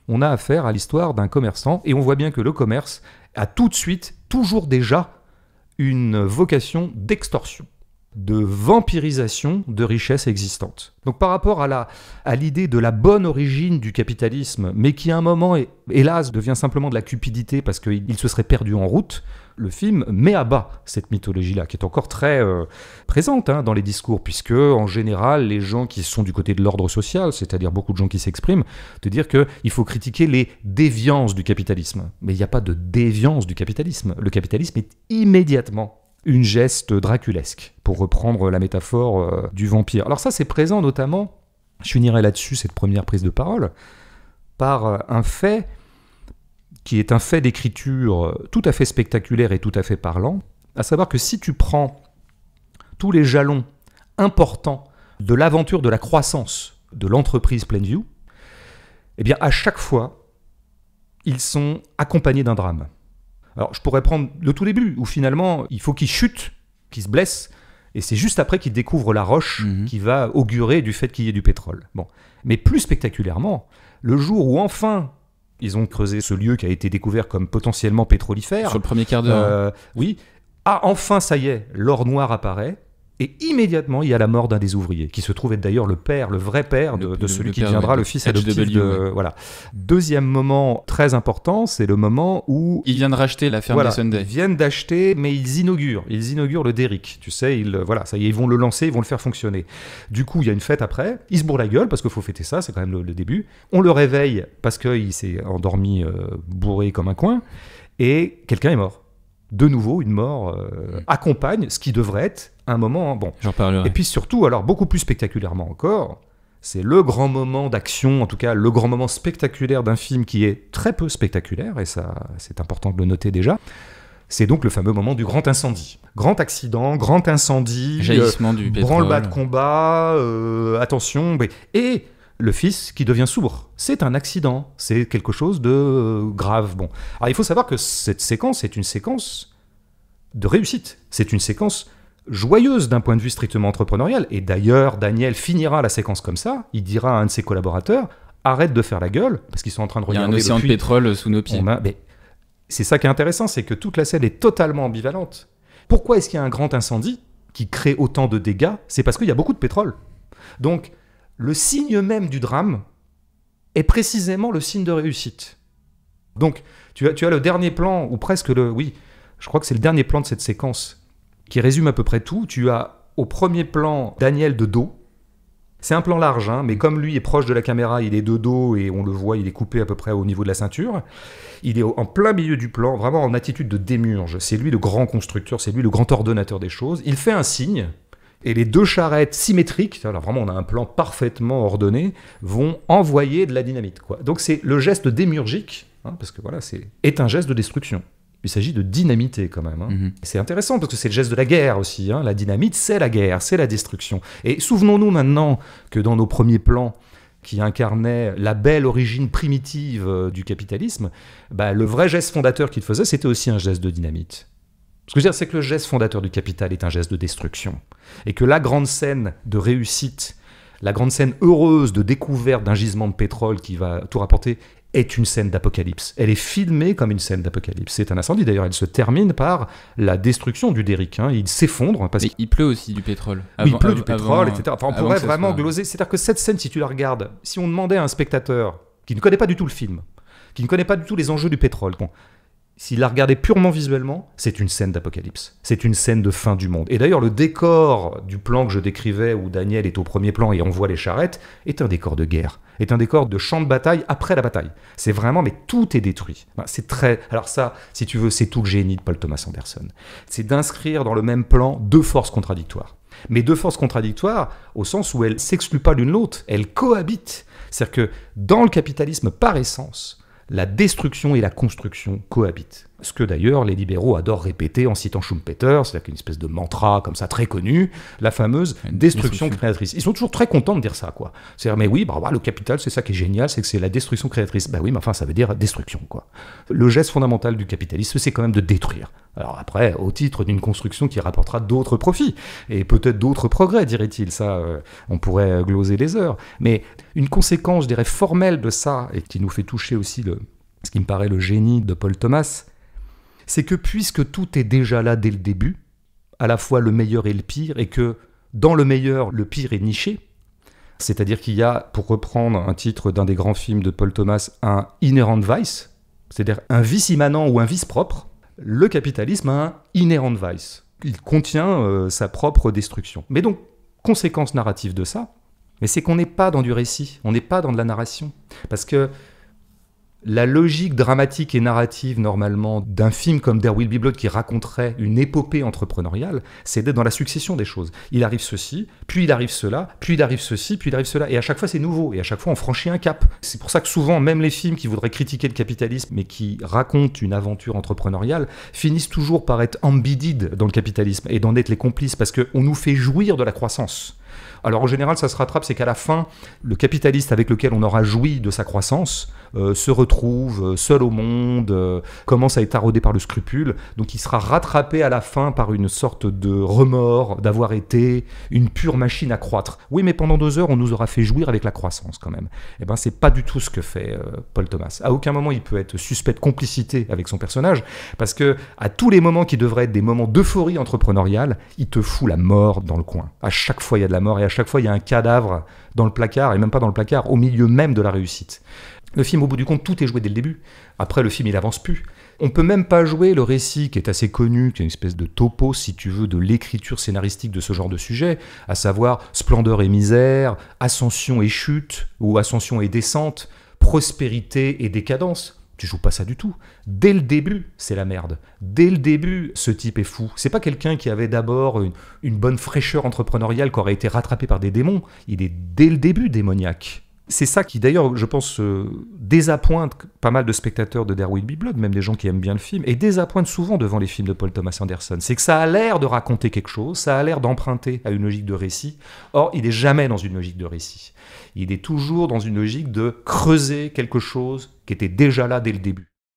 on a affaire à l'histoire d'un commerçant, et on voit bien que le commerce a tout de suite, toujours déjà, une vocation d'extorsion, de vampirisation de richesses existantes. Donc par rapport à l'idée de la bonne origine du capitalisme, mais qui à un moment, hélas, devient simplement de la cupidité parce qu'il se serait perdu en route, le film met à bas cette mythologie-là, qui est encore très présente dans les discours, puisque en général, les gens qui sont du côté de l'ordre social, c'est-à-dire beaucoup de gens qui s'expriment, te dire qu'il faut critiquer les déviances du capitalisme. Mais il n'y a pas de déviance du capitalisme. Le capitalisme est immédiatement une geste draculesque, pour reprendre la métaphore du vampire. Alors ça, c'est présent notamment, je finirai là-dessus, cette première prise de parole, par un fait qui est un fait d'écriture tout à fait spectaculaire et tout à fait parlant, à savoir que si tu prends tous les jalons importants de l'aventure de la croissance de l'entreprise Plainview, eh bien à chaque fois, ils sont accompagnés d'un drame. Alors je pourrais prendre le tout début, où finalement il faut qu'il chute, qu'il se blesse, et c'est juste après qu'il découvre la roche qui va augurer du fait qu'il y ait du pétrole. Bon. Mais plus spectaculairement, le jour où enfin ils ont creusé ce lieu qui a été découvert comme potentiellement pétrolifère. Sur le premier quart d'heure. Oui. Ah, enfin, ça y est, l'or noir apparaît. Et immédiatement, il y a la mort d'un des ouvriers, qui se trouve être d'ailleurs le père, le vrai père de celui qui deviendra le fils adoptif de... Voilà. Deuxième moment très important, c'est le moment où... Ils viennent racheter la ferme des Sunday. Ils viennent d'acheter, mais ils inaugurent le Derrick. Tu sais, ça y est, ils vont le lancer, ils vont le faire fonctionner. Du coup, il y a une fête après. Il se bourre la gueule, parce qu'il faut fêter ça, c'est quand même le début. On le réveille, parce qu'il s'est endormi bourré comme un coin. Et quelqu'un est mort. De nouveau, une mort accompagne ce qui devrait être un moment bon. J'en parlerai. Et puis surtout, alors beaucoup plus spectaculairement encore, c'est le grand moment d'action, en tout cas le grand moment spectaculaire d'un film qui est très peu spectaculaire, et ça c'est important de le noter déjà. C'est donc le fameux moment du grand incendie. Grand accident, grand incendie, jaillissement du pétrole, branle-bas de combat, attention, et le fils qui devient sourd. C'est un accident, c'est quelque chose de grave. Bon. Alors il faut savoir que cette séquence est une séquence de réussite. C'est une séquence joyeuse d'un point de vue strictement entrepreneurial. Et d'ailleurs, Daniel finira la séquence comme ça. Il dira à un de ses collaborateurs, arrête de faire la gueule, parce qu'ils sont en train de regarder. Il y a un océan de pétrole sous nos pieds. Mais c'est ça qui est intéressant, c'est que toute la scène est totalement ambivalente. Pourquoi est-ce qu'il y a un grand incendie qui crée autant de dégâts ? C'est parce qu'il y a beaucoup de pétrole. Donc, le signe même du drame est précisément le signe de réussite. Donc, tu as le dernier plan, ou presque je crois que c'est le dernier plan de cette séquence, qui résume à peu près tout. Tu as au premier plan Daniel de dos. C'est un plan large, mais comme lui est proche de la caméra, il est de dos et on le voit, il est coupé à peu près au niveau de la ceinture. Il est en plein milieu du plan, vraiment en attitude de démiurge. C'est lui le grand constructeur, c'est lui le grand ordonnateur des choses. Il fait un signe. Et les deux charrettes symétriques, alors vraiment on a un plan parfaitement ordonné, vont envoyer de la dynamite, quoi. Donc c'est le geste démiurgique, parce que voilà, est un geste de destruction. Il s'agit de dynamiter quand même. C'est intéressant parce que c'est le geste de la guerre aussi. La dynamite, c'est la guerre, c'est la destruction. Et souvenons-nous maintenant que dans nos premiers plans qui incarnaient la belle origine primitive du capitalisme, le vrai geste fondateur qu'il faisait, c'était aussi un geste de dynamite. Ce que je veux dire, c'est que le geste fondateur du capital est un geste de destruction. Et que la grande scène de réussite, la grande scène heureuse de découverte d'un gisement de pétrole qui va tout rapporter, est une scène d'apocalypse. Elle est filmée comme une scène d'apocalypse. C'est un incendie, d'ailleurs. Elle se termine par la destruction du Derrick. Il s'effondre. Mais il pleut aussi du pétrole. Il pleut du pétrole, etc. Enfin, on pourrait vraiment gloser. C'est-à-dire que cette scène, si tu la regardes, si on demandait à un spectateur qui ne connaît pas du tout le film, qui ne connaît pas du tout les enjeux du pétrole, s'il la regardait purement visuellement, c'est une scène d'apocalypse. C'est une scène de fin du monde. Et d'ailleurs, le décor du plan que je décrivais, où Daniel est au premier plan et on voit les charrettes, est un décor de guerre, est un décor de champ de bataille après la bataille. C'est vraiment, mais tout est détruit. C'est très... Alors ça, si tu veux, c'est tout le génie de Paul Thomas Anderson. C'est d'inscrire dans le même plan deux forces contradictoires. Mais deux forces contradictoires au sens où elles ne s'excluent pas l'une l'autre, elles cohabitent. C'est-à-dire que dans le capitalisme, par essence, la destruction et la construction cohabitent. Ce que d'ailleurs les libéraux adorent répéter en citant Schumpeter, c'est-à-dire qu'une espèce de mantra comme ça très connu, la fameuse destruction créatrice. Ils sont toujours très contents de dire ça, quoi. C'est-à-dire, mais oui, le capital, c'est ça qui est génial, c'est que c'est la destruction créatrice. Oui, mais enfin, ça veut dire destruction, quoi. Le geste fondamental du capitalisme, c'est quand même de détruire. Alors après, au titre d'une construction qui rapportera d'autres profits, et peut-être d'autres progrès, dirait-il, ça, on pourrait gloser les heures. Mais une conséquence, je dirais, formelle de ça, et qui nous fait toucher aussi ce qui me paraît le génie de Paul Thomas, c'est que puisque tout est déjà là dès le début, à la fois le meilleur et le pire, et que dans le meilleur, le pire est niché, c'est-à-dire qu'il y a, pour reprendre un titre d'un des grands films de Paul Thomas, un inherent vice, c'est-à-dire un vice immanent ou un vice propre, le capitalisme a un inherent vice. Il contient sa propre destruction. Mais donc, conséquence narrative de ça, mais c'est qu'on n'est pas dans du récit, on n'est pas dans de la narration. Parce que la logique dramatique et narrative, normalement, d'un film comme There Will Be Blood qui raconterait une épopée entrepreneuriale, c'est d'être dans la succession des choses. Il arrive ceci, puis il arrive cela, puis il arrive ceci, puis il arrive cela. Et à chaque fois, c'est nouveau. Et à chaque fois, on franchit un cap. C'est pour ça que souvent, même les films qui voudraient critiquer le capitalisme, mais qui racontent une aventure entrepreneuriale, finissent toujours par être embedded dans le capitalisme et d'en être les complices, parce qu'on nous fait jouir de la croissance. Alors en général, ça se rattrape, c'est qu'à la fin, le capitaliste avec lequel on aura joui de sa croissance se retrouve seul au monde, commence à être taraudé par le scrupule, donc il sera rattrapé à la fin par une sorte de remords d'avoir été une pure machine à croître. Oui, mais pendant 2 heures, on nous aura fait jouir avec la croissance quand même. Eh bien, c'est pas du tout ce que fait Paul Thomas. À aucun moment, il peut être suspect de complicité avec son personnage, parce que à tous les moments qui devraient être des moments d'euphorie entrepreneuriale, il te fout la mort dans le coin. À chaque fois, il y a de la mort, et à chaque fois, il y a un cadavre dans le placard, et même pas dans le placard, au milieu même de la réussite. Le film, au bout du compte, tout est joué dès le début. Après, le film, il avance plus. On peut même pas jouer le récit qui est assez connu, qui est une espèce de topo, si tu veux, de l'écriture scénaristique de ce genre de sujet, à savoir splendeur et misère, ascension et chute, ou ascension et descente, prospérité et décadence. Tu joues pas ça du tout. Dès le début, c'est la merde. Dès le début, ce type est fou. C'est pas quelqu'un qui avait d'abord une bonne fraîcheur entrepreneuriale, qui aurait été rattrapé par des démons. Il est dès le début démoniaque. C'est ça qui, d'ailleurs, je pense, désappointe pas mal de spectateurs de There Will Be Blood, même des gens qui aiment bien le film, et désappointe souvent devant les films de Paul Thomas Anderson. C'est que ça a l'air de raconter quelque chose, ça a l'air d'emprunter à une logique de récit. Or, il n'est jamais dans une logique de récit. Il est toujours dans une logique de creuser quelque chose qui était déjà là dès le début.